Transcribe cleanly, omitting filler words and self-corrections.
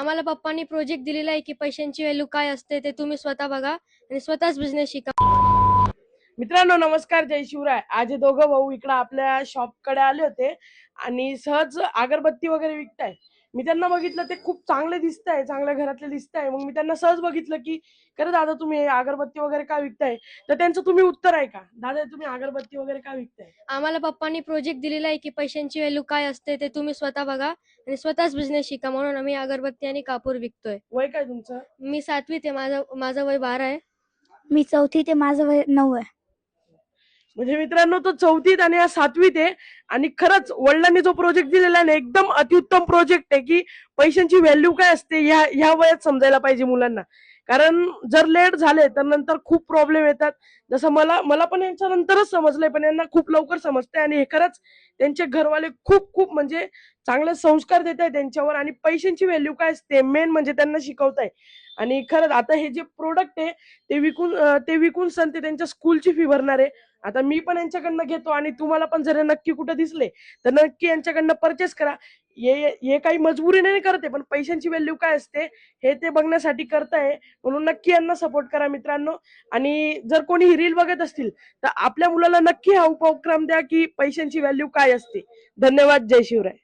आम्हाला पप्पांनी प्रोजेक्ट दिलेला आहे की पैशांची व्हॅल्यू काय असते ते तुम्ही स्वतः बघा आणि स्वतःच बिझनेस शिका। मित्रांनो नमस्कार, जय शिवराय। आज हे दोघं भाऊ इकडे आपल्या शॉप कडे आले होते आणि सहज अगरबत्ती वगैरे विकताय। मी त्यांना बघितलं, ते खूप चांगले दिसताय, चांगल्या घरातले दिसताय। मग मी त्यांना सहज बघितलं की खरं दादा तुम्ही हे अगरबत्ती वगैरे का विकताय? तर त्यांचं तुम्ही उत्तर आहे का दादा तुम्ही अगरबत्ती वगैरे का विकताय? आम्हाला पप्पांनी प्रोजेक्ट दिलेला आहे की पैशांची व्हॅल्यू काय असते ते तुम्ही स्वतः बघा आणि स्वतःच बिझनेस शिका, म्हणून आम्ही अगरबत्ती आणि कापूर विकतोय। वय काय तुमचं? मी 7वीत आहे, माझं वय 12 आहे। मी 4थी ते माझं वय 9 आहे। म्हणजे मित्रांनो तो 4थीत आणि या 7वीत आहे। आणि खरंच वडिलांनी जो प्रोजेक्ट दिलेला आहे ना, एकदम अतिउत्तम प्रोजेक्ट आहे की पैशांची व्हॅल्यू काय असते ह्या वयात समजायला पाहिजे मुलांना। कारण जर लेट झाले तर नंतर खूप प्रॉब्लेम येतात। जसं मला पण यांच्या नंतरच समजलंय, पण यांना खूप लवकर समजतंय। आणि हे खरंच त्यांचे घरवाले खूप खूप म्हणजे चांगले संस्कार देत आहे त्यांच्यावर, आणि पैशांची व्हॅल्यू काय असते मेन म्हणजे त्यांना शिकवताय। आणि खरंच आता हे जे प्रोडक्ट आहे ते विकून सण ते त्यांच्या स्कूलची फी भरणार आहे। आता मी पण यांच्याकडनं घेतो, आणि तुम्हाला पण जर नक्की कुठे दिसले तर नक्की यांच्याकडनं परचेस करा। हे काही मजबुरी नाही करते, पण पैशांची व्हॅल्यू काय असते हे ते बघण्यासाठी करताय, म्हणून नक्की यांना सपोर्ट करा मित्रांनो। आणि जर कोणी ही रील बघत असतील तर आपल्या मुलाला नक्की हा उपक्रम द्या की पैशांची व्हॅल्यू काय असते। धन्यवाद, जय शिवराय।